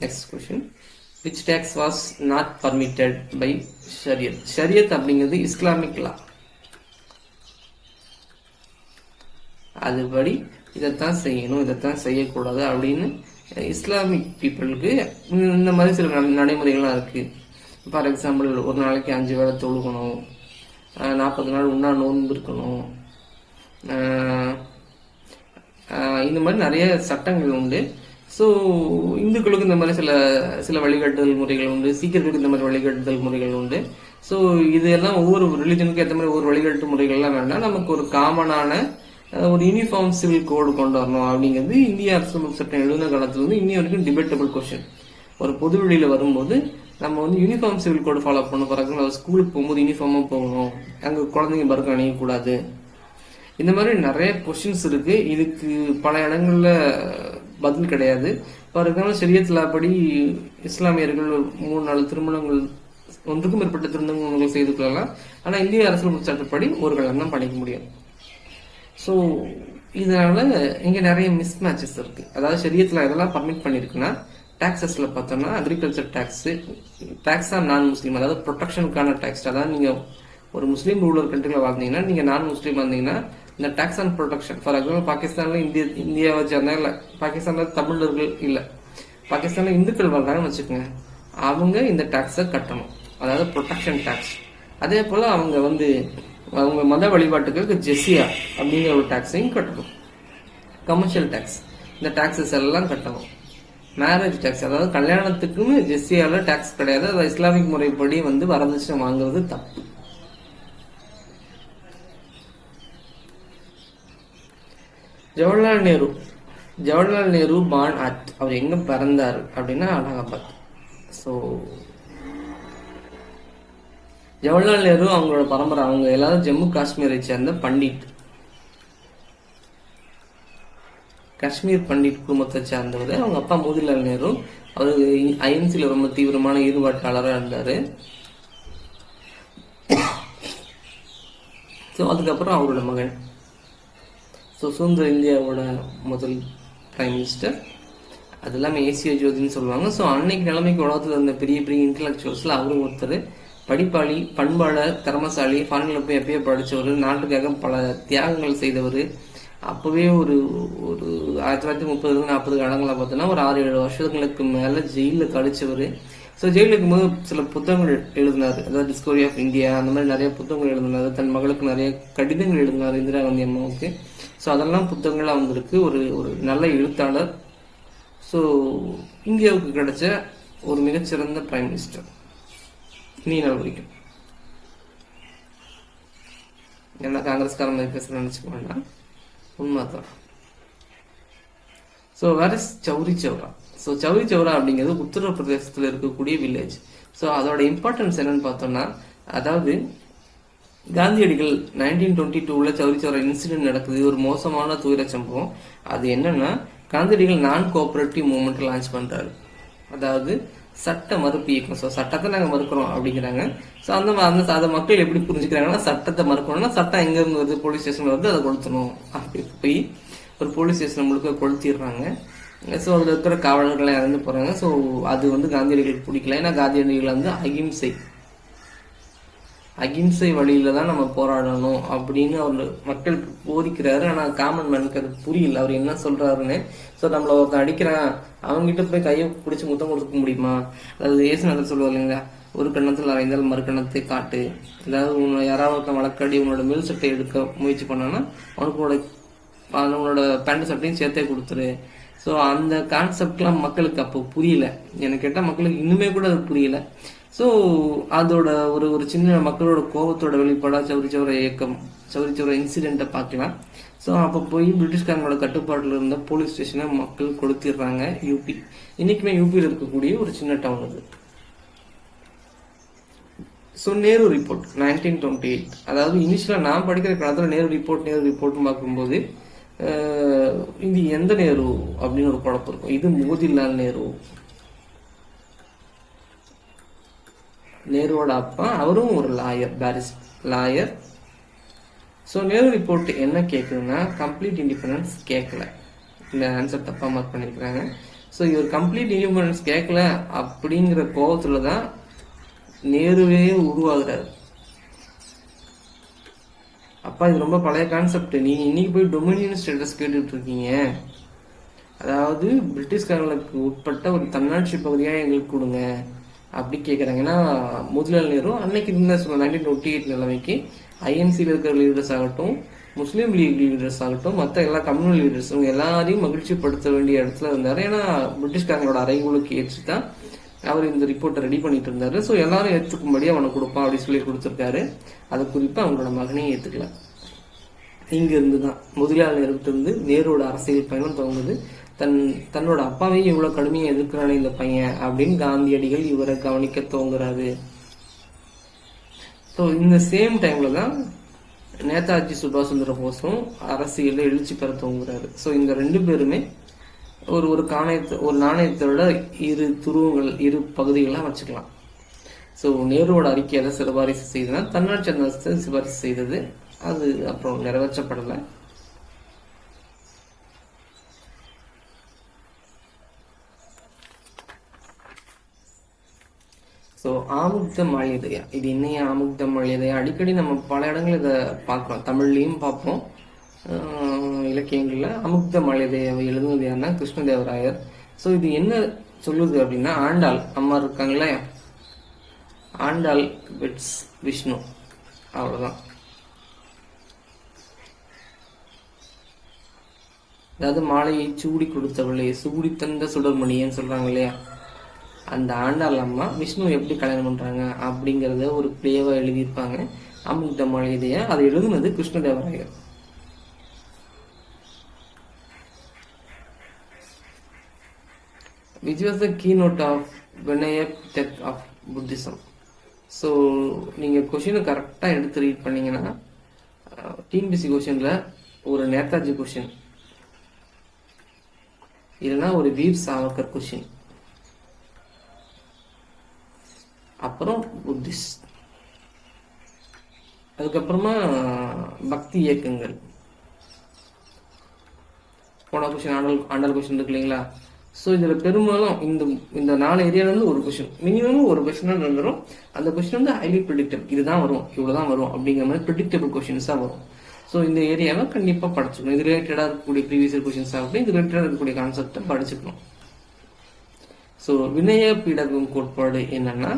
Next question, which tax was not permitted by Shariat? ஷரியத் அப்படிங்கிறது Islamic லா. அதுபடி இதைத்தான் செய்யணும், இதைத்தான் செய்யக்கூடாது அப்படின்னு இஸ்லாமிக் பீப்புளுக்கு இந்த மாதிரி சில நடைமுறைகள்லாம் இருக்கு. ஃபார் எக்ஸாம்பிள், ஒரு நாளைக்கு 5 வேளை தொழுகணும், 40 நாள் உண்ணா நோன்பு இருக்கணும், இந்த மாதிரி நிறைய சட்டங்கள் உண்டு. ஸோ இந்துக்களுக்கு இந்த மாதிரி சில சில வழிகாட்டுதல் முறைகள் உண்டு, சீக்கியர்களுக்கு இந்த மாதிரி வழிகாட்டுதல் முறைகள் உண்டு. ஸோ இதெல்லாம் ஒவ்வொரு ரிலிஜனுக்கு ஏற்ற மாதிரி ஒவ்வொரு வழிகாட்டு முறைகள்லாம் வேண்டாம், நமக்கு ஒரு காமனான ஒரு யூனிஃபார்ம் சிவில் கோடு கொண்டு வரணும் அப்படிங்கிறது இந்திய அரசியலமைப்பு சட்டம் எழுதின காலத்துல இருந்து இன்னி வரைக்கும் டிபேட்டபிள் கொஸ்டின். ஒரு பொது வெளியில வரும்போது நம்ம வந்து யூனிஃபார்ம் சிவில் கோடு ஃபாலோ பண்ணணும். ஃபார் எக்ஸாம்பிள், ஸ்கூலுக்கு போகும்போது யூனிஃபார்மா போகணும், அங்கே குழந்தைங்க பருக்கு அணியக்கூடாது. இந்த மாதிரி நிறைய கொஸ்டின்ஸ் இருக்கு. இதுக்கு பல இடங்கள்ல பதில் கிடையாது. ஃபார் எக்ஸாம்பிள், ஷரியத்துல படி இஸ்லாமியர்கள் 3-4 திருமணங்கள், ஒன்றுக்கும் மேற்பட்ட திருமணங்கள் செய்து கொள்ளலாம். ஆனா இந்திய அரசியல் சட்டப்படி ஒரு கல்யாணம் தான் பண்ணிக்க முடியும். ஸோ இதனால இங்க நிறைய மிஸ் மேட்சஸ் இருக்கு. அதாவது ஷரியத்துல இதெல்லாம் பர்மிட் பண்ணிருக்குன்னா, டாக்ஸஸ்ல பார்த்தோம்னா அக்ரிகல்ச்சர் டாக்ஸ் ஆன் நான் முஸ்லீம், அதாவது ப்ரொடெக்ஷனுக்கான டாக்ஸ். அதாவது நீங்க ஒரு முஸ்லீம் ரூலர் கண்ட்ரில வாழ்ந்தீங்கன்னா, நீங்க நான் முஸ்லீம் வந்தீங்கன்னா இந்த tax on protection. For example, பாகிஸ்தான்ல இந்தியாவை சேர்ந்தா இல்ல, பாகிஸ்தான்ல தமிழர்கள் இல்ல, பாகிஸ்தான்ல இந்துக்கள் வாழ்றாங்கன்னு வச்சுக்கோங்க, அவங்க இந்த டாக்ஸை கட்டணும், அதாவது ப்ரொடெக்ஷன் டாக்ஸ். அதே போல அவங்க மத வழிபாட்டுக்கு ஜெசியா அப்படிங்கிற ஒரு டாக்ஸையும் கட்டணும். கமர்ஷியல் டாக்ஸ், இந்த டாக்ஸஸ் எல்லாம் கட்டணும். மேரேஜ் டாக்ஸ், அதாவது கல்யாணத்துக்குன்னு ஜெசியால டாக்ஸ் கிடையாது. அது இஸ்லாமிக் முறைப்படி வரதட்சணை வாங்குறது தப்பு. ஜவஹர்லால் நேரு பார்ன் அட், அவர் எங்க பிறந்தார் அப்படின்னா அலகாபாத். ஸோ ஜவஹர்லால் நேரு அவங்களோட பரம்பரை, அவங்க எல்லாரும் ஜம்மு காஷ்மீரை சேர்ந்த பண்டிட், காஷ்மீர் பண்டிட் குடும்பத்தை சேர்ந்தவர். அவங்க அப்பா மோதிலால் நேரு, அவரு ஐஎன்சில ரொம்ப தீவிரமான ஈடுபாட்டாளராக இருந்தாரு. ஸோ அதுக்கப்புறம் அவரோட மகன், ஸோ சுதந்திர இந்தியாவோட முதல் பிரைம் மினிஸ்டர், அது இல்லாமல் ஏசிய ஜோதின்னு சொல்லுவாங்க. ஸோ அன்னைக்கு நிலைமைக்கு உலகத்தில் இருந்த பெரிய பெரிய இன்டலெக்சுவல்ஸ்ல அவரும் ஒருத்தர். படிப்பாளி, பண்பாளர், திறமசாலி, ஃபாரின்ல போய் எப்பயோ படித்தவர், நாட்டுக்காக பல தியாகங்கள் செய்தவர். அப்போவே ஒரு 1930-40 காலங்களில் பார்த்தோன்னா ஒரு 6-7 வருஷங்களுக்கு மேலே ஜெயிலில் கழிச்சவர். ஸோ ஜெயிலில் இருக்கும்போது சில புத்தகங்கள் எழுதினார், அதாவது டிஸ்கவரி ஆஃப் இந்தியா, அந்த மாதிரி நிறைய புத்தகங்கள் எழுதினார். தன் மகளுக்கு நிறைய கடிதங்கள் எழுதினார், இந்திரா காந்தி அம்மாவுக்கு. ஸோ அதெல்லாம் புத்தகங்களாக வந்திருக்கு. ஒரு நல்ல எழுத்தாளர். ஸோ இந்தியாவுக்கு கிடைச்ச ஒரு மிகச்சிறந்த பிரைம் மினிஸ்டர். நீ நாள் பிடிக்கும் என்ன காங்கிரஸ்காரன் மாதிரி பேச நினைச்சுக்க வேண்டாம், உண்மைதான். ஸோ வேற சௌரி சௌரா. ஸோ சௌரி சௌரா அப்படிங்கிறது உத்தரப்பிரதேசத்தில் இருக்கக்கூடிய வில்லேஜ். ஸோ அதோட இம்பார்ட்டன்ஸ் என்னன்னு பார்த்தோம்னா, அதாவது காந்தியடிகள் 1922 சௌரி சௌரா இன்சிடென்ட் நடக்குது, ஒரு மோசமான துயர சம்பவம். அது என்னன்னா, காந்தியடிகள் நான் கோஆபரேட்டிவ் மூவ்மெண்ட் லான்ச் பண்றாரு, அதாவது சட்ட மறுப்பு இயக்கம். ஸோ சட்டத்தை நாங்கள் மறுக்கிறோம் அப்படிங்கிறாங்க. ஸோ அந்த மக்கள் எப்படி புரிஞ்சுக்கிறாங்கன்னா, சட்டத்தை மறுக்கணும்னா சட்டம் எங்க இருந்து வருது, போலீஸ் ஸ்டேஷன்ல வருது, அதை கொளுத்தணும். அப்படி போய் ஒரு போலீஸ் ஸ்டேஷன் முழுக்க கொளுத்திடுறாங்க. ஸோ அதில் இருக்கிற காவலர்களை இறந்து போறாங்க. ஸோ அது காந்தியடிகளுக்கு பிடிக்கல. ஏன்னா காந்தியடிகள் அகிம்சை வழியில தான் நம்ம போராடணும் அப்படின்னு அவர் மக்களுக்கு போதிக்கிறாரு. ஆனா காமன் மேனுக்கு அது புரியல, அவர் என்ன சொல்றாருன்னு. ஸோ நம்மள ஒருத்தன் அடிக்கிறான், அவங்ககிட்ட போய் கையை பிடிச்சி முத்தம் கொடுக்க முடியுமா? அதாவது ஏசுநாதர் சொல்லுவார் இல்லைங்களா, ஒரு கண்ணத்தில் அரைந்தால் மறு கண்ணத்தை காட்டு. அதாவது யாராவது ஒருத்தன் வழக்காடி உன்னோட மேல் சட்டை எடுக்க முயற்சி பண்ணான்னா அவனோட பேண்ட் சட்டையும் சேர்த்தே கொடுத்துரு. ஸோ அந்த கான்செப்ட்லாம் மக்களுக்கு அப்போ புரியல. எனக்கு கேட்டால் மக்களுக்கு இன்னுமே கூட அது புரியல. ஸோ அதோட ஒரு சின்ன மக்களோட கோபத்தோட வெளிப்பாடா சௌரி சௌரா இன்சிடென்ட்டை பார்க்கலாம். ஸோ அப்போ போய் பிரிட்டிஷ்காரங்களோட கட்டுப்பாட்டில் இருந்த போலீஸ் ஸ்டேஷனை மக்கள் கொளுத்திடுறாங்க. யூபி இன்னைக்குமே யூபியில் இருக்கக்கூடிய ஒரு சின்ன டவுன் அது. ஸோ நேரு ரிப்போர்ட் 1928, அதாவது இனிஷியலாக நான் படிக்கிற காலத்தில் நேரு ரிப்போர்ட்னு பார்க்கும்போது இது எந்த நேரு அப்படின்னு ஒரு குழப்பம் இருக்கும். இது மோதிலால் நேருவோட அப்பா, அவரும் ஒரு லாயர். ஸோ நேரு ரிப்போர்ட் என்ன கேட்குதுன்னா, கம்ப்ளீட் இண்டிபெண்டன்ஸ் கேட்கல. இந்த ஆன்சர் தப்பா மார்க் பண்ணியிருக்கிறாங்க. ஸோ இவர் கம்ப்ளீட் இண்டிபெண்டன்ஸ் கேட்கல அப்படிங்கிற கோபத்துல தான் நேருவே உருவாகிறாரு. அப்பா இது ரொம்ப பழைய கான்செப்ட், நீங்க இன்னைக்கு போய் டொமினியன் ஸ்டேட்டஸ் கேட்டுட்டு இருக்கீங்க, அதாவது பிரிட்டிஷ்காரர்களுக்கு உட்பட்ட ஒரு தன்னாட்சி பகுதியா எங்களுக்கு கொடுங்க அப்படி கேட்குறாங்க. ஏன்னா மோதிலால் நேரு அன்னைக்கு இருந்த 1928 நிலைமைக்கு ஐஎன்சியில் இருக்கிற லீடர்ஸ் ஆகட்டும், முஸ்லீம் லீக் லீடர்ஸ் ஆகட்டும், மற்ற எல்லா கம்யூனல் லீடர்ஸ் இவங்க எல்லாரையும் மகிழ்ச்சிப்படுத்த வேண்டிய இடத்துல இருந்தார். ஏன்னா பிரிட்டிஷ்காரங்களோட அறைகூலுக்கு ஏற்று தான் அவர் இந்த ரிப்போர்ட்டை ரெடி பண்ணிட்டு இருந்தாரு. ஸோ எல்லாரும் ஏற்றுக்கும்படி அவனை கொடுப்பான் அப்படின்னு சொல்லி கொடுத்துருக்காரு. அதை குறிப்பாக அவங்களோட மகனையும் ஏற்றுக்கல. இங்க இருந்து தான் மோதிலால் நேருகிட்ட இருந்து நேருவோட அரசியல் பயணம் துவங்குது. தன்னோட அப்பாவையும் இவ்வளவு கடுமையா எதிர்க்கிறானே இந்த பையன் அப்படின்னு காந்தியடிகள் இவரை கவனிக்க துவங்குறாரு. ஸோ இந்த சேம் டைம்ல தான் நேதாஜி சுபாஷ் சந்திர போஸும் அரசியல்ல எழுச்சி பெற துவங்குறாரு. ஸோ இந்த ரெண்டு பேருமே ஒரு நாணயத்தோட இரு துருவங்கள், இரு பகுதிகளாக வச்சுக்கலாம். ஸோ நேருவோட அறிக்கை எதை சிபாரிசு செய்ததுன்னா தன்னாட்சி அந்தஸ்தை சிபாரிசு செய்தது. அது அப்புறம் நிறைவேற்றப்படலை. ஸோ ஆமுக்த மாளிகையா, இது என்னையா ஆமுக்த மாளிகையா? அடிக்கடி நம்ம பல இடங்கள் இதை பார்க்குறோம், தமிழ்லையும் பார்ப்போம், இலக்கியங்களில். அமுக்த மாளிகையை எழுதுனது யாருன்னா கிருஷ்ணதேவராயர். ஸோ இது என்ன சொல்லுது அப்படின்னா, ஆண்டாள் அம்மா இருக்காங்களே, ஆண்டாள் விட்ஸ் விஷ்ணு, அவ்வளோதான். அதாவது மாலையை சூடி கொடுத்தவளே, சூடி தந்த சுடர்மணியன்னு சொல்றாங்க இல்லையா, அந்த ஆண்டாள் அம்மா விஷ்ணு எப்படி கல்யாணம் பண்றாங்க அப்படிங்கறத ஒரு பிளேவா எழுதியிருப்பாங்க அமுக்த மாளிகைய. அதை எழுதுனது Krishnadevarayar. which was the keynote of Vinaya Death of Buddhism. So நீங்கள் கொஷினை கரெக்டாக எடுத்து ரீட் பண்ணீங்கன்னா, டிஎன்பிசி கொஷினில் ஒரு நேதாஜி கொஷின், இல்லைன்னா ஒரு வீர் சாவர்கர் கொஷின், அப்புறம் புத்திஸ்ட், அதுக்கப்புறமா பக்தி இயக்கங்கள். போன கொஷின் ஆண்டாள் கொஷின் இருக்கு இல்லைங்களா. ஸோ இதில் பெரும்பாலும் இந்த 4 ஏரியாவிலேருந்து ஒரு கொஷின், மினிமம் ஒரு கொஷினாக வந்துடும். அந்த கொஷின் வந்து ஹைலி ப்ரிடிக்டபிள், இதுதான் வரும், இவ்வளோதான் வரும் அப்படிங்கிற மாதிரி ப்ரிடிக்டபிள் கொஷின்ஸாக வரும். ஸோ இந்த ஏரியாவை கண்டிப்பாக படிச்சுக்கணும். இது ரிலேட்டடாக இருக்கக்கூடிய ப்ரீவியஸ் கொஷின்ஸ் ஆகட்டும், இது ரிலேட்டடாக இருக்கக்கூடிய கான்செப்டை படிச்சுக்கணும். ஸோ வினய பீடகம் கோட்பாடு என்னன்னா,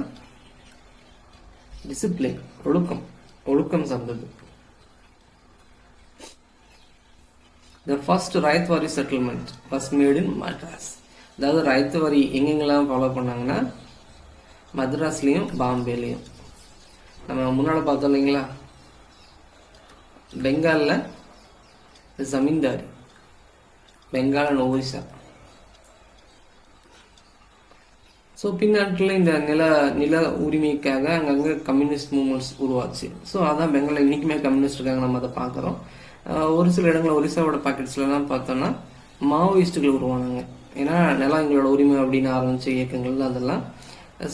டிசிப்ளின், ஒழுக்கம் சார்ந்தது. The first Raithwari settlement was made in Madras. அதாவது ரைத்வாரி எங்கெங்கெல்லாம் ஃபாலோ பண்ணாங்கன்னா மദ്രാஸ்லயும் பாம்பேலையும். நம்ம முன்னாடி பார்த்தோம் இல்லைங்களா, பெங்கால்ல ஜமீன்தாரி, பெங்கால் அண்ட் ஒரிசா. ஸோ பின்னாட்டில் இந்த நில உரிமைக்காக அங்கங்கே கம்யூனிஸ்ட் மூவ்மெண்ட்ஸ் உருவாச்சு. ஸோ அதான் பெங்காலில் இன்னைக்குமே கம்யூனிஸ்ட் இருக்காங்க, நம்ம அதை பார்க்குறோம். ஒரு சில இடங்களில் ஒரிசாவோட பாக்கெட்ஸ்லாம் பார்த்தோம்னா மாவோயிஸ்டுகள் உருவானாங்க. ஏன்னா நிலம் எங்களோட உரிமை அப்படின்னு ஆரம்பிச்ச இயக்கங்கள் அதெல்லாம்.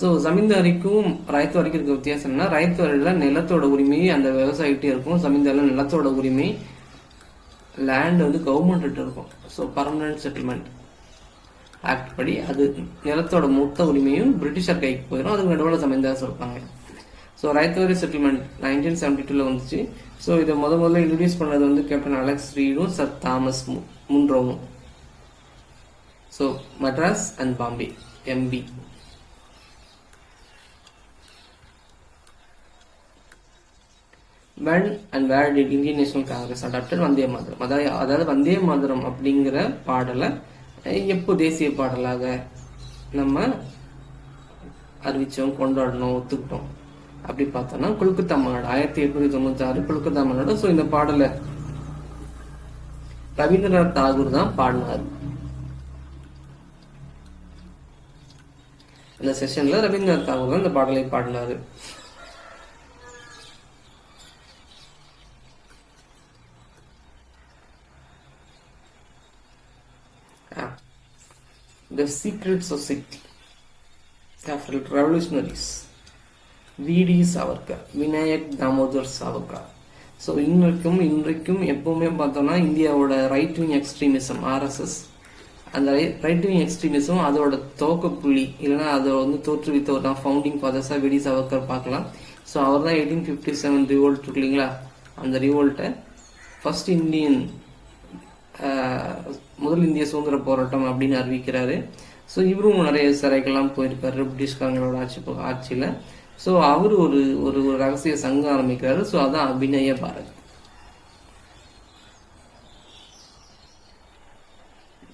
ஸோ ஜமீன்தாரிக்கும் ரைத்வாரிக்கும் இருக்க வித்தியாசம் என்னன்னா, ரைத்வாரியில் நிலத்தோட உரிமை அந்த விவசாயிகிட்டே இருக்கும், ஜமீன்தாரில் நிலத்தோட உரிமை லேண்ட் வந்து கவர்மெண்ட் இருக்கும். ஸோ பர்மனன்ட் செட்டில்மெண்ட் ஆக்ட் படி அது நிலத்தோட மொத்த உரிமையும் பிரிட்டிஷார் கைக்கு போயிடும். அதுக்கு நடுவில் ஜமீன்தார் இருப்பாங்க. ஸோ ரைத்வாரி செட்டில்மெண்ட் 1972 வந்துச்சு. ஸோ இதை முதல்ல இன்ட்ரடியூஸ் பண்ணது வந்து கேப்டன் அலெக்ஸ் ரீடும் சர் தாமஸ் முன்ரோவும். So Madras and Bombay, MP. When and where did Indian National Congress adopted Vande Mataram? அதாவது வந்தே மாதரம் அப்படிங்கிற பாடலை எப்போ தேசிய பாடலாக நம்ம அறிவிச்சோம், கொண்டாடணும், ஒத்துக்கிட்டோம் அப்படி பார்த்தோம்னா கொல்கத்தா மாநாடு 1896 கொல்கத்தா மாநாடு. ஸோ இந்த பாடலை ரவீந்திரநாத் தாகூர் தான் பாடினார். இந்த செஷன்ல ரவீந்திரநாத் தாகூர் தான் இந்த பாடலை பாடினாரு. The Secret Society of Revolutionaries, V D. Savarkar, Vinayak Damodar Savarkar. So இன்றைக்கும் எப்பவுமே பார்த்தோம்னா இந்தியாவோட ரைட் விங் எக்ஸ்ட்ரீமிசம், ஆர்எஸ்எஸ், அந்த ரைட் விங் எக்ஸ்ட்ரீமிசம் அதோட துவக்க புள்ளி இல்லைன்னா அதை வந்து தோற்றுவித்தவர் தான் ஃபவுண்டிங் ஃபாதர்ஸாக வெடி சாவர்கர் பார்க்கலாம். ஸோ அவர் தான் 1857 ரிவோல்ட் இருக்கு இல்லைங்களா, அந்த ரிவோல்ட்டை ஃபர்ஸ்ட் இந்தியன் முதல் இந்திய சுதந்திர போராட்டம் அப்படின்னு அறிவிக்கிறாரு. ஸோ இவரும் நிறைய சிறைகள்லாம் போயிருக்காரு பிரிட்டிஷ்காரங்களோட ஆட்சியில். ஸோ அவர் ஒரு ஒரு ரகசிய சங்கம் ஆரம்பிக்கிறாரு. ஸோ அதான் அபிநய பாரத்.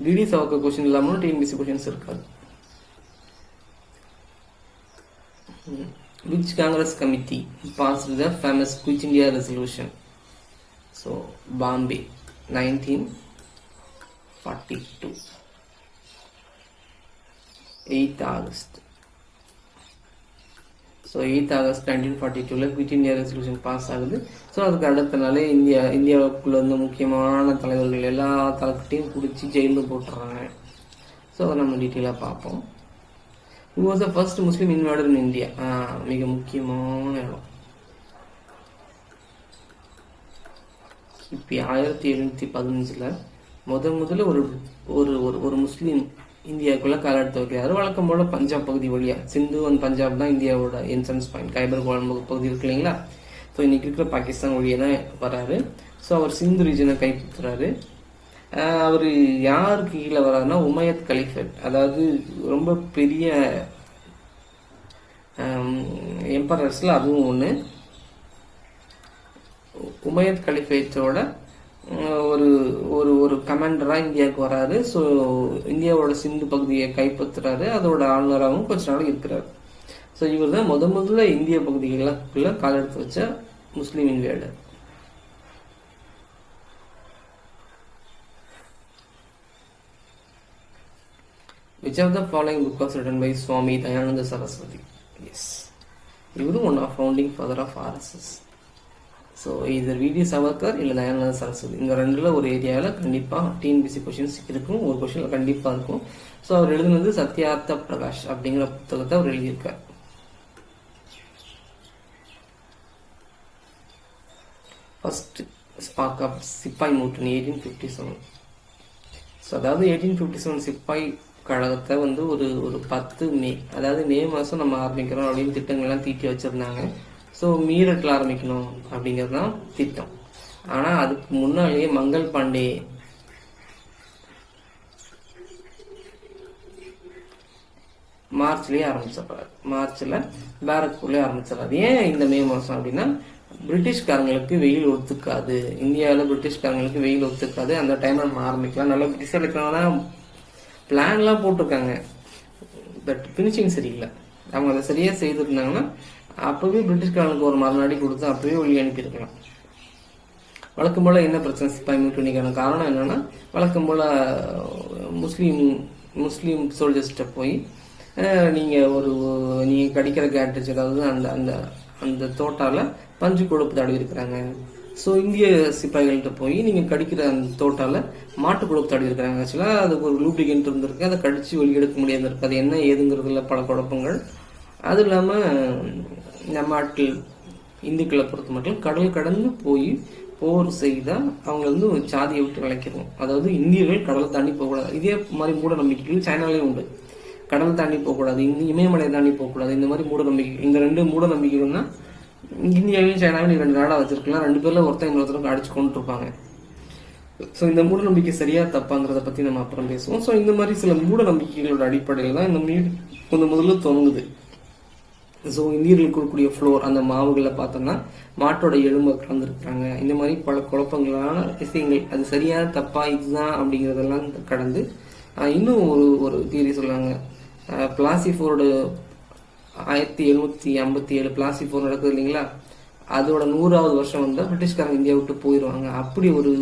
டிடி சாவர்கர் கொஸ்டின் இல்லாமல் டிஎன்பிசி கொஸ்டின்ஸ் இருக்காது. Which Congress committee passed the famous Quit India resolution? So Bombay, 1942, 8th August. So 8th August 1942 quit India resolution pass ஆகுது. ஸோ அதுக்கு அடுத்த நாளே இந்தியாவுக்குள்ள இருந்த முக்கியமான தலைவர்கள் எல்லா தலைக்கிட்டையும் பிடிச்சி ஜெயிலில் போட்டுறாங்க. ஸோ அதை நம்ம டீட்டெயிலாக பார்ப்போம். Who was the first Muslim invader in India? மிக முக்கியமான இடம். இப்போ 1715 முதல்ல ஒரு முஸ்லீம் இந்தியாவுக்குள்ள கால எடுத்து வைக்கிறாரு. வழக்கம் போல பஞ்சாப் பகுதி வழியா, சிந்து அண்ட் பஞ்சாப் தான் இந்தியாவோட என்ட்ரன்ஸ் பாயிண்ட். கைபர் பகுதி இருக்கு இல்லைங்களா, ஸோ இன்னைக்கு இருக்கிற பாகிஸ்தான் வழியா தான் வராரு. ஸோ அவர் சிந்து ரீஜனை கைப்பற்றுறாரு. அவர் யாருக்கு கீழே வர்றாருன்னா உமையத் கலிஃபேட், அதாவது ரொம்ப பெரிய எம்பரர்ஸ்ல அதுவும் ஒன்று. உமையத் கலிஃபேட்டோட ஒரு ஒரு ஒரு கமாண்டராக இந்தியாவுக்கு வராரு. ஸோ இந்தியாவோட சிந்து பகுதியை கைப்பற்றுறாரு. அதோட ஆளுநராகவும் கொஞ்ச நாள் இருக்கிறார். ஸோ இவர் தான் முதல்ல இந்திய பகுதிகளுக்குள்ள கால் எடுத்து வச்ச முஸ்லீம் invader. Which of the following book was written by Swami Dayananda Saraswati? Yes, இவரும் one of founding father of RSS. So இது விடி சவர்கர் இல்லை தயானந்த சரஸ்வதி, இந்த ரெண்டுல ஒரு ஏரியாவில் கண்டிப்பாக டிஎன்பிசி கொஸ்டின்ஸ் இருக்கும். ஒரு கொஸ்டின் கண்டிப்பாக இருக்கும். ஸோ அவர் எழுதுனது சத்யார்த்த பிரகாஷ் அப்படிங்கிற புத்தகத்தை அவர் எழுதியிருக்கார். ஃபர்ஸ்ட் ஸ்பார்க் ஆஃப் சிப்பாய் மூட்டன் 1857. ஸோ அதாவது 1857 சிப்பாய் கழகத்தை வந்து ஒரு 10 மே, அதாவது மே மாதம் நம்ம ஆரம்பிக்கிறோம் அப்படின்னு திட்டங்கள்லாம் தீட்டி வச்சுருந்தாங்க. ஸோ மீரட்டில் ஆரம்பிக்கணும் அப்படிங்கிறது தான் திட்டம். ஆனால் அதுக்கு முன்னாலேயே மங்கள் பாண்டே மார்ச்லேயே ஆரம்பிச்சிடுறாரு. மார்ச்சில் பேரக்பூர்லேயே ஆரம்பிச்சிடறாரு. ஏன் இந்த மே மாதம் அப்படின்னா பிரிட்டிஷ்காரங்களுக்கு வெயில் ஒத்துக்காது, இந்தியாவில் பிரிட்டிஷ்காரங்களுக்கு வெயில் ஒத்துக்காது, அந்த டைமில் நம்ம ஆரம்பிக்கலாம். நல்லா பிரிட்டிஷ் எடுக்கிறவங்க பிளான்லாம் போட்டிருக்காங்க, பட் ஃபினிஷிங் சரியில்லை. அவங்க அதை சரியாக செய்திருந்தாங்கன்னா அப்போவே பிரிட்டிஷ்காரனுக்கு ஒரு மறுநாடி கொடுத்து அப்பவே ஒளி அனுப்பியிருக்கலாம். வழக்கம் போல் என்ன பிரச்சனை சிப்பாய் மூட்டணிக்கான காரணம் என்னன்னா, வழக்கம் போல் முஸ்லீம் சோல்ஜர்ஸ்கிட்ட போய் நீங்கள் கடிக்கிற கேட்ரிச், அதாவது அந்த அந்த அந்த தோட்டால பஞ்சு கொழுப்பு தடவி இருக்கிறாங்க. ஸோ இந்திய சிப்பாய்கள்கிட்ட போய் நீங்கள் கடிக்கிற அந்த தோட்டால மாட்டு கொழுப்பு தடவி இருக்கிறாங்க. ஆக்சுவலாக அதுக்கு ஒரு லூப்ளிகேண்ட் இருந்திருக்கு, அதை கடிச்சு வெளியெடுக்க முடியாது இருக்கு. அது என்ன ஏதுங்கிறதுல பல குழப்பங்கள். அது இல்லாமல் நம்ம நாட்டில் இந்துக்களை பொறுத்த மட்டும் கடல் கடந்து போய் போர் செய்தால் அவங்க வந்து சாதியை விட்டு விளைக்கிறோம். அதாவது இந்தியர்கள் கடலை தாண்டி போகக்கூடாது. இதே மாதிரி மூட நம்பிக்கைகள் சைனாலேயும் உண்டு. கடல் தாண்டி போகக்கூடாது, இமயமலை தாண்டி போகக்கூடாது, இந்த மாதிரி மூட நம்பிக்கை. இந்த 2 மூட நம்பிக்கைகள்னா இந்தியாவையும் சைனாவையும் 2 நாடாக வச்சிருக்கலாம். 2 பேர்ல ஒருத்தர் இன்னொருத்தருக்கு அடிச்சு கொண்டு இருப்பாங்க. ஸோ இந்த மூட நம்பிக்கை சரியா தப்பாங்கிறத பற்றி நம்ம அப்புறம் பேசுவோம். ஸோ இந்த மாதிரி சில மூட நம்பிக்கைகளோட அடிப்படையில் தான் இந்த மீட் முதல்ல துவங்குது. ஸோ இந்தியர்களுக்கு கொடுக்கக்கூடிய ஃப்ளோர், அந்த மாவுகளை பார்த்தோம்னா மாட்டோட எலும்பை கலந்துருக்குறாங்க. இந்த மாதிரி பல குழப்பங்களான விஷயங்கள், அது சரியான தப்பா இதுதான் அப்படிங்கிறதெல்லாம் கடந்து இன்னும் ஒரு தியரி சொல்லுவாங்க. பிளாசிஃபோர்டு 1757 பிளாசிஃபோர் நடக்குது இல்லைங்களா, அதோட 100வது வருஷம் வந்தால் பிரிட்டிஷ்காரங்க இந்தியா விட்டு போயிடுவாங்க. அப்படி ஒரு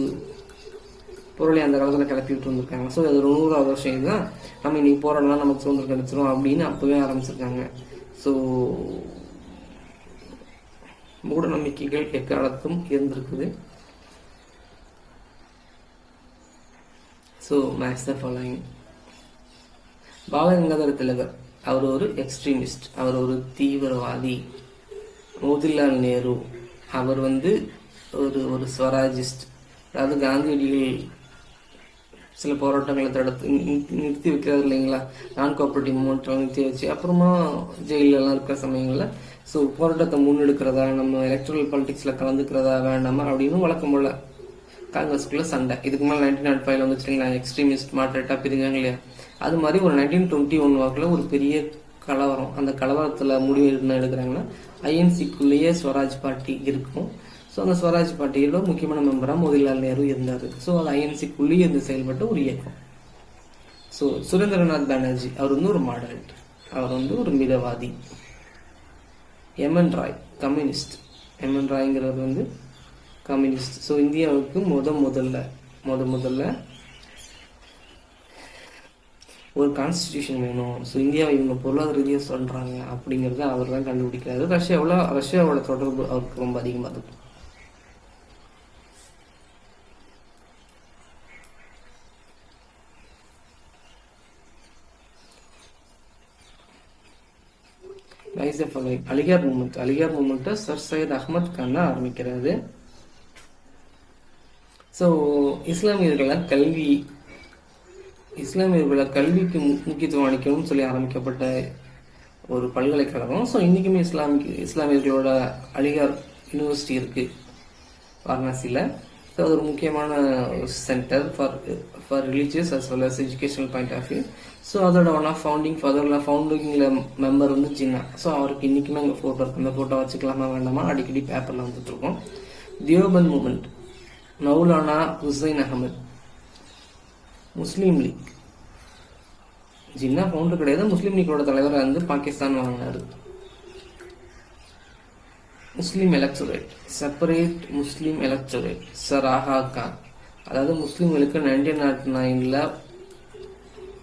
பொருளை அந்த காலத்தில் கிளப்பி விட்டு வந்திருக்காங்க. ஸோ அது ஒரு 100வது வருஷம் இதுதான், நம்ம இன்னைக்கு போராடலாம் நமக்கு சுதந்திரம் கிடைச்சிரும் அப்படின்னு அப்பவே ஆரம்பிச்சிருக்காங்க. ஸோ மூட நம்பிக்கைகள் எக்காலத்தும் இருந்திருக்குது. So match the following. Balagangadhara Tilak அவர் ஒரு எக்ஸ்ட்ரீமிஸ்ட், அவர் ஒரு தீவிரவாதி. மோதிலால் நேரு அவர் வந்து ஒரு ஸ்வராஜிஸ்ட், அதாவது காந்தியடிகள் சில போராட்டங்களை தடுத்து நிறுத்தி வைக்கிறது இல்லைங்களா, நான் கோஆபரேட்டிவ் மூமெண்ட்லாம் நிறுத்தி வச்சு அப்புறமா ஜெயிலெல்லாம் இருக்கிற சமயங்களில் ஸோ போராட்டத்தை முன்னெடுக்கிறதா, நம்ம எலக்ட்ரல் பாலிடிக்ஸில் கலந்துக்கிறதா வேண்டாமா அப்படின்னு வழக்கம் போல காங்கிரஸ்குள்ள சண்டை. இதுக்கு மேலே 1905 வந்துச்சுங்களா, எக்ஸ்ட்ரீமிஸ்ட் மாட்ரேட்டாக பிரிஞ்சாங்க இல்லையா, அது மாதிரி ஒரு 1921 வாக்கில் ஒரு பெரிய கலவரம். அந்த கலவரத்தில் முடிவு என்ன எடுக்கிறாங்கன்னா, ஐஎன்சிக்குள்ளேயே ஸ்வராஜ் பார்ட்டி இருக்கும். ஸோ அந்த ஸ்வராஜ் பார்ட்டியோட முக்கியமான மெம்பராக மோதிலால் நேரு இருந்தார். ஸோ அது ஐஎன்சிக்குள்ளேயே இருந்து செயல்பட்ட ஒரு இயக்கம். ஸோ சுரேந்திரநாத் பானர்ஜி அவர் வந்து ஒரு மாடரேட், அவர் வந்து ஒரு மிதவாதி. எம்என் ராய் கம்யூனிஸ்ட், எம்என் ராய்ங்கிறவர் வந்து கம்யூனிஸ்ட். ஸோ இந்தியாவுக்கு முதல்ல ஒரு கான்ஸ்டிடியூஷன் வேணும். ஸோ இந்தியாவை இவங்க பொருளாதார ரீதியாக சொல்றாங்க அப்படிங்கிறத அவர் தான் கண்டுபிடிக்கிறாரு. ரஷ்யாவோட தொடர்பு அவருக்கு ரொம்ப அதிகமாக இருக்கும். அலிகார் மூமெண்ட் சர் சையத் அஹ்மத் கான் தான் ஆரம்பிக்கிறாரு. ஸோ இஸ்லாமியர்களை கல்விக்கு முக்கியத்துவம் அளிக்கணும்னு சொல்லி ஆரம்பிக்கப்பட்ட ஒரு பல்கலைக்கழகம். ஸோ இன்றைக்குமே இஸ்லாமியர்களோட அலிகார் யூனிவர்சிட்டி இருக்கு வாரணாசியில். ஸோ அது ஒரு முக்கியமான centre for religious as well as educational point of view. So அதோட ஒன் ஆஃப் ஃபவுண்டிங்கில் மெம்பர் வந்து ஜின்னா. ஸோ அவருக்கு இன்றைக்குமே அங்கே ஃபோட்டோ இருக்கு. அந்த ஃபோட்டோ வச்சுக்கலாமா வேண்டாமா அடிக்கடி பேப்பரில் வந்துட்டு இருக்கோம். தியோபந்த் மூமெண்ட், மௌலானா ஹுசைன் அகமது, முஸ்லீம் லீக். ஜின்னா ஃபவுண்டர் கிடையாது, முஸ்லீம் லீக்கோட தலைவராக இருந்து பாகிஸ்தான் வாங்கினாரு. முஸ்லீம் எலக்டோரேட், செப்பரேட் முஸ்லீம் எலக்டோரேட், சர் ஆஹா கான். அதாவது முஸ்லீம்களுக்கு 1909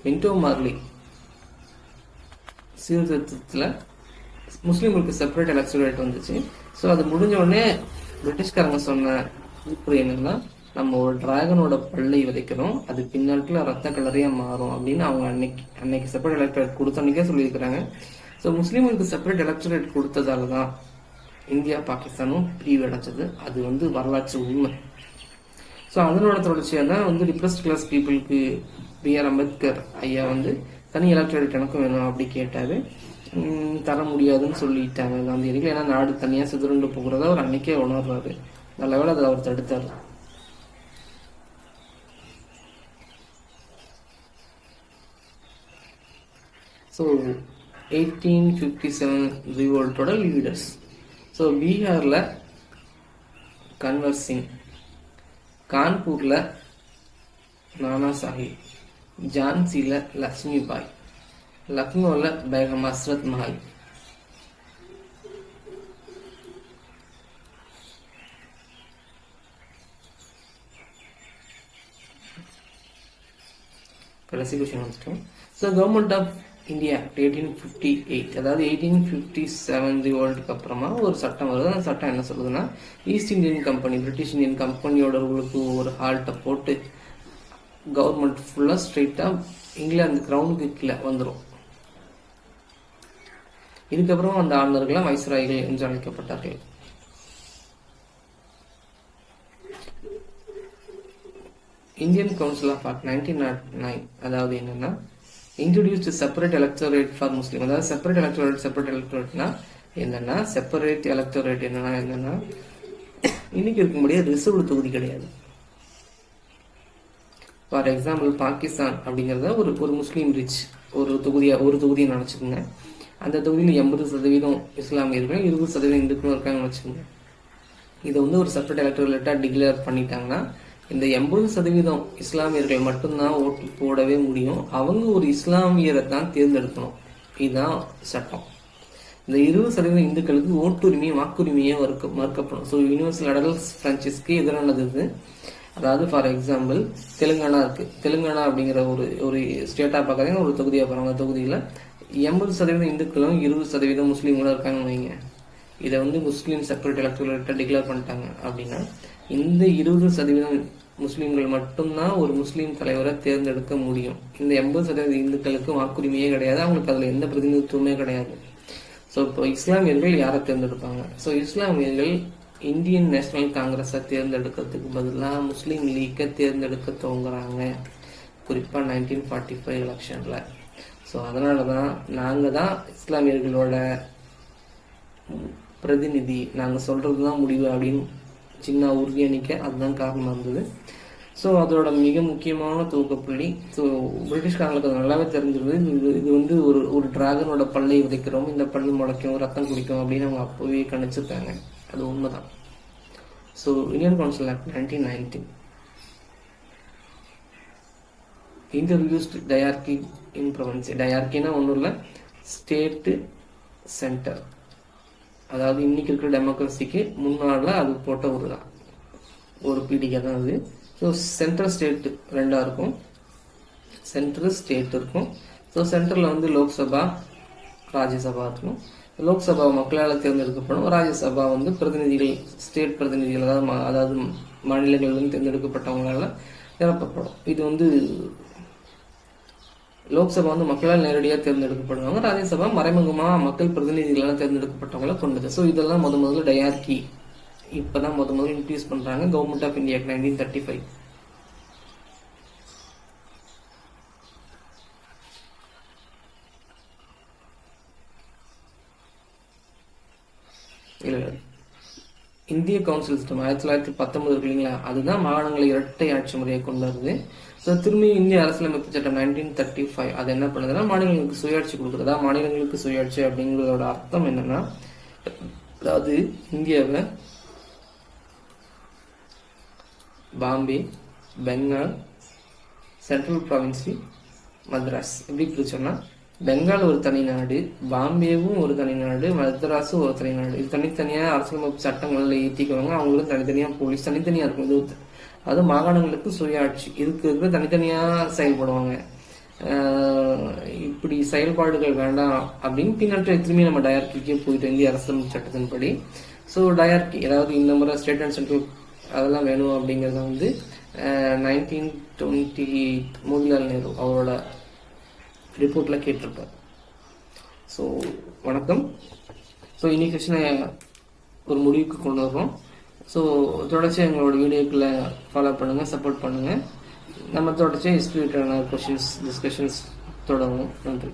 மின்டோ மார்லி சீர்திருத்தத்தில் முஸ்லீம்களுக்கு செப்பரேட் எலக்டோரேட் வந்துச்சு. ஸோ அது முடிஞ்ச உடனே பிரிட்டிஷ்காரங்க சொன்ன கூற்று என்னன்னா, நம்ம ஒரு டிராகனோட பல்லை விதைக்கிறோம், அது பின்னாட்கள் ரத்த கலரையா மாறும் அப்படின்னு அவங்க அன்னைக்கு செப்பரேட் எலக்டோரேட் கொடுத்த அன்னைக்கே சொல்லியிருக்கிறாங்க. ஸோ முஸ்லீம்களுக்கு செப்பரேட் எலக்டோரேட் கொடுத்ததால தான் இந்தியா பாகிஸ்தானும் பிரிவு அடைஞ்சது. அது வந்து வரலாற்று உண்மை. ஸோ அதனோட தொடர்ச்சியாக தான் வந்து டிப்ரெஸ்ட் கிளாஸ் பீப்புளுக்கு பிஆர் அம்பேத்கர் ஐயா வந்து தனி எலக்டோரேட் எனக்கும் வேணும் அப்படி கேட்டாரு. தர முடியாதுன்னு சொல்லிட்டாங்க காந்தியடிகள். ஏன்னா நாடு தனியாக சிதறுண்டு போகிறத அவர் அன்னைக்கே உணர்றாரு. நல்ல வேளை அதை அவர் தடுத்தார். ஸோ 1857 ரிவோல்ட்டோட லீடர்ஸ். ஸோ பீகாரில் கன்வர் சிங், கான்பூரில் நானா சாஹிப், ஜான்சியில் லக்ஷ்மி பாய், லக்னோவில் பேகம் ஹஸ்ரத் மஹல். கடைசி கொஸ்டின் வந்துட்டோம். ஸோ கவர்மெண்ட் ஆஃப் இந்தியா 1858, அதாவது 1857 ரிவோல்ட்டுக்கு அப்புறமா ஒரு சட்டம் வருது. அந்த சட்டம் என்ன சொல்லுதுன்னா, East Indian company, British Indian கம்பெனியோட ரூலுக்கு ஒரு ஹால்ட்டை போட்டு கவர்மெண்ட் ஃபுல்லாக ஸ்ட்ரெயிட்டாக இங்கிலாந்து கிரவுண்டுக்கு கீழே வந்துடும். இதுக்கப்புறம் அந்த ஆளுநர்கள்லாம் வைஸ்ராய்கள் என்று அழைக்கப்பட்டார்கள். இந்தியன் கவுன்சில் ஆஃப் ஆக்ட் 1909 அதாவது என்னன்னா, இன்ட்ரோடியூஸ்ட் செப்பரேட் எலக்டோரேட் ஃபார் முஸ்லீம். அதாவது செப்பரேட் எலக்டோரேட்னா என்னன்னா, செப்பரேட் எலக்டோரேட் என்னன்னா இன்னைக்கு இருக்கும்படியே ரிசர்வ்டு தொகுதி கிடையாது. ஃபார் எக்ஸாம்பிள் பாகிஸ்தான் அப்படிங்கிறத ஒரு முஸ்லீம் ரிச் ஒரு தொகுதியை நினச்சிக்கோங்க. அந்த தொகுதியில் 80% இஸ்லாமியர்கள், 20% இந்துக்களும் இருக்காங்கன்னு வச்சுக்கோங்க. இதை வந்து ஒரு செப்பரேட் எலக்டோரேட்டாக டிக்ளேர் பண்ணிட்டாங்கன்னா, இந்த 80% இஸ்லாமியர்கள் மட்டும்தான் ஓட்டு போடவே முடியும். அவங்க ஒரு இஸ்லாமியரை தான் தேர்ந்தெடுக்கணும். இதுதான் சட்டம். இந்த 20% இந்துக்களுக்கு ஓட்டுரிமை, வாக்குரிமையே மறுக்கப்படும். ஸோ யூனிவர்சல் அடல்ட்ஸ் பிரான்ச்சைஸ்க்கு எதிரானது இது. அதாவது ஃபார் எக்ஸாம்பிள் தெலுங்கானா இருக்கு. தெலுங்கானா அப்படிங்கிற ஒரு ஸ்டேட்டாக பார்க்குறீங்க, ஒரு தொகுதியாக பாருங்க. அந்த தொகுதியில் 80% இந்துக்களும் 20% முஸ்லீம்களும் இருக்காங்கன்னு வைங்க. இதை வந்து முஸ்லீம் செப்பரேட் எலக்டோரேட்டை டிக்ளேர் பண்ணிட்டாங்க அப்படின்னா, இந்த 20% முஸ்லீம்கள் மட்டும்தான் ஒரு முஸ்லீம் தலைவரை தேர்ந்தெடுக்க முடியும். இந்த 80% இந்துக்களுக்கு வாக்குரிமையே கிடையாது. அவங்களுக்கு அதில் எந்த பிரதிநிதித்துவமே கிடையாது. ஸோ இப்போ இஸ்லாமியர்கள் யாரை தேர்ந்தெடுப்பாங்க? ஸோ இஸ்லாமியர்கள் இந்தியன் நேஷனல் காங்கிரஸை தேர்ந்தெடுக்கிறதுக்கு பதிலாக முஸ்லீம் லீக்கை தேர்ந்தெடுக்க துவங்குறாங்க. குறிப்பாக 1945 எலெக்ஷனில். ஸோ அதனால தான் நாங்கள் தான் இஸ்லாமியர்களோட பிரதிநிதி, நாங்கள் சொல்கிறது தான் முடிவு அப்படின்னு சின்ன உறுதியணிக்க அதுதான் காரணமாக இருந்தது. ஸோ அதோட மிக முக்கியமான துவக்கப்புள்ளி. ஸோ பிரிட்டிஷ்காரங்களுக்கு அது நல்லாவே தெரிஞ்சிருந்தது. இது வந்து ஒரு டிராகனோட பல்லை விதைக்கிறோம், இந்த பல்லு முளைக்கும், ரத்தம் குடிக்கும் அப்படின்னு அவங்க அப்போவே கணிச்சிருக்காங்க. அது உண்மைதான். So Indian council act 1919 introduced diarchy in province. டயார்கினா ஒன்றும் இல்லை, ஸ்டேட்டு சென்டர். அதாவது இன்னைக்கு இருக்கிற டெமோக்ரஸிக்கு முன்னால அது போட்ட ஒரு பீடிகை தான் அது. ஸோ சென்ட்ரல் ஸ்டேட் ரெண்டாக இருக்கும், சென்ட்ரல் ஸ்டேட் இருக்கும். ஸோ சென்ட்ரலில் வந்து லோக்சபா, ராஜ்யசபா இருக்கணும். லோக்சபா மக்களால் தேர்ந்தெடுக்கப்படும், ராஜ்யசபா வந்து பிரதிநிதிகள், ஸ்டேட் பிரதிநிதிகள், அதாவது மாநிலங்களிலிருந்து தேர்ந்தெடுக்கப்பட்டவங்களால நிரப்பப்படும். இது வந்து லோக்சபா வந்து மக்களால் நேரடியாக தேர்ந்தெடுக்கப்படுவாங்க, ராஜ்யசபா மறைமுகமாக மக்கள் பிரதிநிதிகளால் தேர்ந்தெடுக்கப்பட்டவங்களை கொண்டது. ஸோ இதெல்லாம் முதல்ல டயார்கி இப்போதான் முதல்ல இன்ட்ரடியூஸ் பண்ணுறாங்க, கவர்மெண்ட் ஆஃப் இந்தியா 1935. இல்லை, இந்திய கவுன்சில் சிஸ்டம் 1919 இருக்கு இல்லைங்களா, அதுதான் மாகாணங்களை இரட்டை ஆட்சி முறையை கொண்டு வருது. ஸோ திரும்பி இந்திய அரசியலமைப்பு சட்டம் 1935 அது என்ன பண்ணுதுன்னா மாநிலங்களுக்கு சுயாட்சி கொடுக்குறதா. மாநிலங்களுக்கு சுயாட்சி அப்படிங்கிறதோட அர்த்தம் என்னன்னா, அதாவது இந்தியாவை பாம்பே, பெங்கால், சென்ட்ரல் ப்ராவின்சி, மദ്രാஸ் எப்படி பிரிச்சோம்னா, பெங்கால் ஒரு தனி நாடு, பாம்பேவும் ஒரு தனி நாடு, மദ്രാஸும் ஒரு தனி நாடு. இது தனித்தனியாக அரசியலமைப்பு சட்டங்களில் ஏற்றிக்குவாங்க. அவங்களுக்கு தனித்தனியாக போலீஸ் தனித்தனியாக இருக்கும். இது அது மாகாணங்களுக்கு சுயாட்சி இதுக்கு தனித்தனியாக செயல்படுவாங்க. இப்படி செயல்பாடுகள் வேண்டாம் அப்படின்னு பின்னாடி திரும்பி நம்ம டயார்கிக்கே போயிட்டு இந்திய அரசியலமைப்பு சட்டத்தின்படி. ஸோ டயார்கி, அதாவது இந்த முறை ஸ்டேட் அண்ட் சென்ட்ரல் அதெல்லாம் வேணும் அப்படிங்கிறத வந்து 1928 மோதிலால் நேரு அவரோட ரிப்போர்ட்டில் கேட்டிருப்பார். ஸோ வணக்கம். ஸோ இன்னைக்கு செஷனை ஒரு முடிவுக்கு கொண்டு வரோம். ஸோ தொடர்ச்சியாக எங்களோட வீடியோக்களை ஃபாலோ பண்ணுங்கள், சப்போர்ட் பண்ணுங்கள். நம்ம தொடர்ச்சியாக ஹிஸ்ட்ரி ரிலேட்டடான கொஷின்ஸ், டிஸ்கஷன்ஸ் தொடங்கும். நன்றி.